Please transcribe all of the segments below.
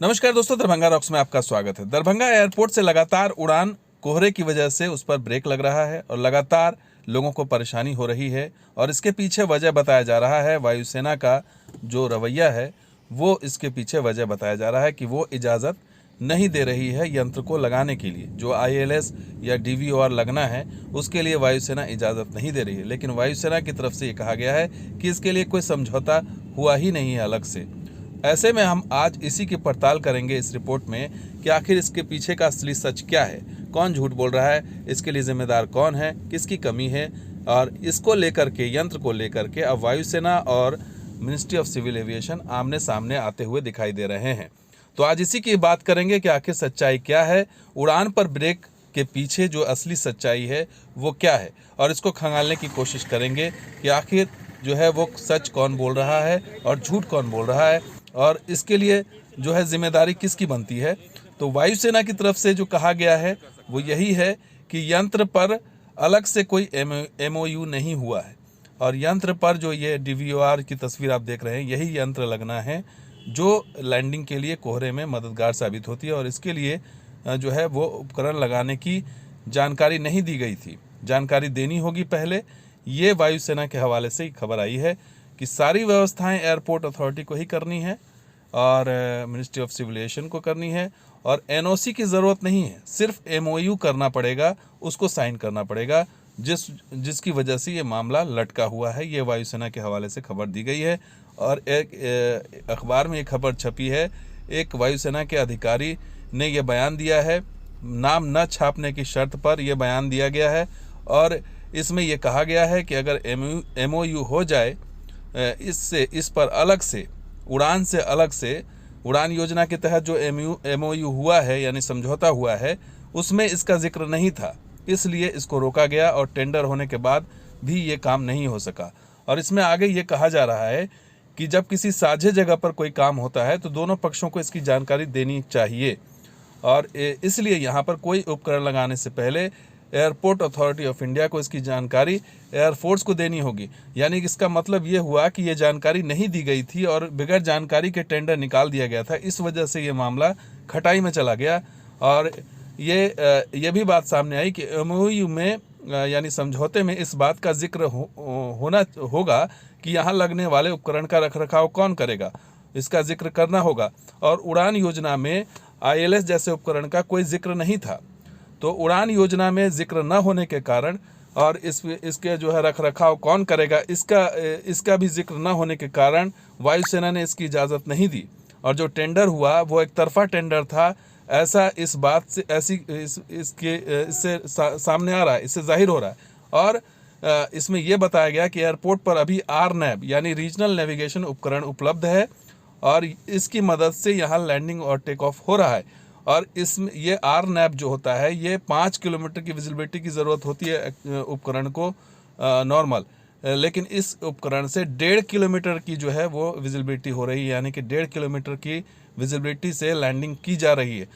नमस्कार दोस्तों, दरभंगा रॉक्स में आपका स्वागत है। दरभंगा एयरपोर्ट से लगातार उड़ान कोहरे की वजह से उस पर ब्रेक लग रहा है और लगातार लोगों को परेशानी हो रही है। और इसके पीछे वजह बताया जा रहा है वायुसेना का जो रवैया है, वो इसके पीछे वजह बताया जा रहा है कि वो इजाज़त नहीं दे रही है यंत्र को लगाने के लिए। जो ILS या DVOR लगना है उसके लिए वायुसेना इजाज़त नहीं दे रही है। लेकिन वायुसेना की तरफ से ये कहा गया है कि इसके लिए कोई समझौता हुआ ही नहीं है अलग से। ऐसे में हम आज इसी की पड़ताल करेंगे इस रिपोर्ट में कि आखिर इसके पीछे का असली सच क्या है, कौन झूठ बोल रहा है, इसके लिए जिम्मेदार कौन है, किसकी कमी है। और इसको लेकर के, यंत्र को लेकर के अब वायुसेना और मिनिस्ट्री ऑफ सिविल एविएशन आमने सामने आते हुए दिखाई दे रहे हैं। तो आज इसी की बात करेंगे कि आखिर सच्चाई क्या है, उड़ान पर ब्रेक के पीछे जो असली सच्चाई है वो क्या है, और इसको खंगालने की कोशिश करेंगे कि आखिर जो है वो सच कौन बोल रहा है और झूठ कौन बोल रहा है, और इसके लिए जो है जिम्मेदारी किसकी बनती है। तो वायुसेना की तरफ से जो कहा गया है वो यही है कि यंत्र पर अलग से कोई MOU नहीं हुआ है, और यंत्र पर जो ये DVOR की तस्वीर आप देख रहे हैं, यही यंत्र लगना है जो लैंडिंग के लिए कोहरे में मददगार साबित होती है। और इसके लिए जो है वो उपकरण लगाने की जानकारी नहीं दी गई थी, जानकारी देनी होगी पहले। ये वायुसेना के हवाले से खबर आई है कि सारी व्यवस्थाएं एयरपोर्ट अथॉरिटी को ही करनी है और मिनिस्ट्री ऑफ सिविल एविएशन को करनी है, और NOC की ज़रूरत नहीं है, सिर्फ MOU करना पड़ेगा, उसको साइन करना पड़ेगा, जिसकी वजह से ये मामला लटका हुआ है। ये वायुसेना के हवाले से खबर दी गई है। और एक अखबार में ये खबर छपी है, एक वायुसेना के अधिकारी ने ये बयान दिया है, नाम न छापने की शर्त पर यह बयान दिया गया है। और इसमें यह कहा गया है कि अगर MOU हो जाए इस पर अलग से, उड़ान से अलग से, उड़ान योजना के तहत जो MOU हुआ है यानी समझौता हुआ है, उसमें इसका जिक्र नहीं था, इसलिए इसको रोका गया और टेंडर होने के बाद भी ये काम नहीं हो सका। और इसमें आगे ये कहा जा रहा है कि जब किसी साझे जगह पर कोई काम होता है तो दोनों पक्षों को इसकी जानकारी देनी चाहिए, और इसलिए यहाँ पर कोई उपकरण लगाने से पहले एयरपोर्ट अथॉरिटी ऑफ इंडिया को इसकी जानकारी एयरफोर्स को देनी होगी। यानी कि इसका मतलब ये हुआ कि ये जानकारी नहीं दी गई थी और बगैर जानकारी के टेंडर निकाल दिया गया था। इस वजह से ये मामला खटाई में चला गया। और ये भी बात सामने आई कि MOU में यानी समझौते में इस बात का जिक्र होना होगा कि यहाँ लगने वाले उपकरण का रखरखाव कौन करेगा, इसका जिक्र करना होगा। और उड़ान योजना में ILS जैसे उपकरण का कोई जिक्र नहीं था। तो उड़ान योजना में जिक्र न होने के कारण और इसके जो है रखरखाव कौन करेगा, इसका भी जिक्र न होने के कारण वायुसेना ने इसकी इजाज़त नहीं दी। और जो टेंडर हुआ वो एक तरफा टेंडर था, ऐसा इस बात से इससे सामने आ रहा है, इससे जाहिर हो रहा है। और इसमें यह बताया गया कि एयरपोर्ट पर अभी RNAV यानी रीजनल नेविगेशन उपकरण उपलब्ध है, और इसकी मदद से यहाँ लैंडिंग और टेक ऑफ हो रहा है। और इसमें ये RNAV जो होता है, ये 5 किलोमीटर की विजिबिलिटी की ज़रूरत होती है उपकरण को नॉर्मल, लेकिन इस उपकरण से 1.5 किलोमीटर की जो है वो विजिबिलिटी हो रही है, यानी कि 1.5 किलोमीटर की विजिबिलिटी से लैंडिंग की जा रही है।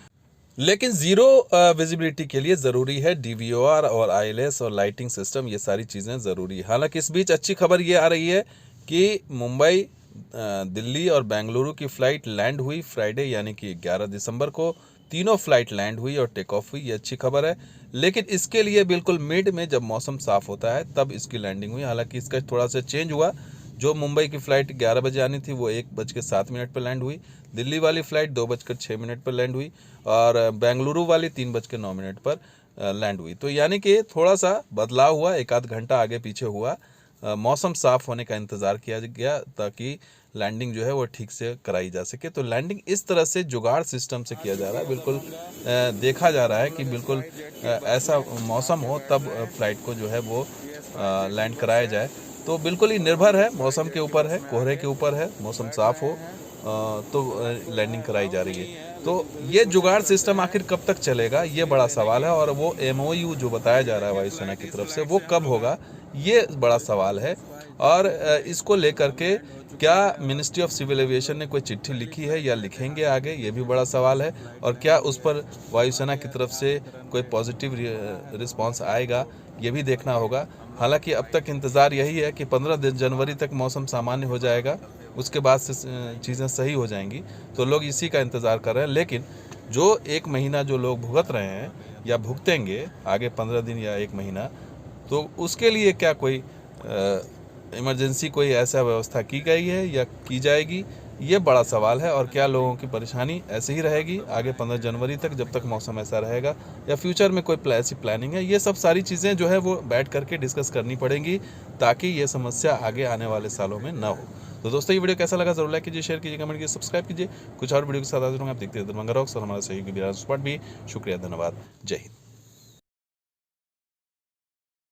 लेकिन ज़ीरो विजिबिलिटी के लिए ज़रूरी है DVOR और ILS और लाइटिंग सिस्टम, ये सारी चीज़ें ज़रूरी है। हालांकि इस बीच अच्छी खबर ये आ रही है कि मुंबई, दिल्ली और बेंगलुरु की फ़्लाइट लैंड हुई फ्राइडे यानी कि 11 दिसंबर को। तीनों फ्लाइट लैंड हुई और टेक ऑफ हुई, ये अच्छी खबर है। लेकिन इसके लिए बिल्कुल मिड में जब मौसम साफ़ होता है तब इसकी लैंडिंग हुई। हालांकि इसका थोड़ा सा चेंज हुआ, जो मुंबई की फ़्लाइट 11 बजे आनी थी वो 1:07 पर लैंड हुई, दिल्ली वाली फ़्लाइट 2:06 पर लैंड हुई, और बेंगलुरु वाली 3:09 पर लैंड हुई। तो यानी कि थोड़ा सा बदलाव हुआ, 1 आध घंटा आगे पीछे हुआ। मौसम साफ़ होने का इंतज़ार किया गया ताकि लैंडिंग जो है वो ठीक से कराई जा सके। तो लैंडिंग इस तरह से जुगाड़ सिस्टम से किया जा रहा है। बिल्कुल देखा जा रहा है कि बिल्कुल ऐसा मौसम हो तब फ्लाइट को जो है वो लैंड कराया जाए। तो बिल्कुल ही निर्भर है, मौसम के ऊपर है, कोहरे के ऊपर है। मौसम साफ़ हो तो लैंडिंग कराई जा रही है। तो ये जुगाड़ सिस्टम आखिर कब तक चलेगा, ये बड़ा सवाल है। और वो MOU जो बताया जा रहा है वायुसेना की तरफ से, वो कब होगा, ये बड़ा सवाल है। और इसको लेकर के क्या मिनिस्ट्री ऑफ सिविल एविएशन ने कोई चिट्ठी लिखी है या लिखेंगे आगे, ये भी बड़ा सवाल है। और क्या उस पर वायुसेना की तरफ से कोई पॉजिटिव रिस्पांस आएगा, ये भी देखना होगा। हालांकि अब तक इंतज़ार यही है कि 15 जनवरी तक मौसम सामान्य हो जाएगा, उसके बाद से चीज़ें सही हो जाएंगी, तो लोग इसी का इंतज़ार कर रहे हैं। लेकिन जो 1 महीना जो लोग भुगत रहे हैं या भुगतेंगे आगे 15 दिन या 1 महीना, तो उसके लिए क्या कोई इमरजेंसी कोई ऐसा व्यवस्था की गई है या की जाएगी, ये बड़ा सवाल है। और क्या लोगों की परेशानी ऐसे ही रहेगी आगे 15 जनवरी तक, जब तक मौसम ऐसा रहेगा, या फ्यूचर में कोई ऐसी प्लानिंग है, ये सब सारी चीज़ें जो है वो बैठ करके डिस्कस करनी पड़ेंगी, ताकि ये समस्या आगे आने वाले सालों में ना हो। तो दोस्तों, ये वीडियो कैसा लगा जरूर लाइक कीजिए, शेयर कीजिए, कमेंट कीजिए, सब्सक्राइब कीजिए। कुछ और वीडियो के साथ हाजिर होंगे, आप देखते हैं दरभंगा रॉक्स और हमारा सहयोगी बिहार स्पॉट भी। शुक्रिया, धन्यवाद, जय हिंद।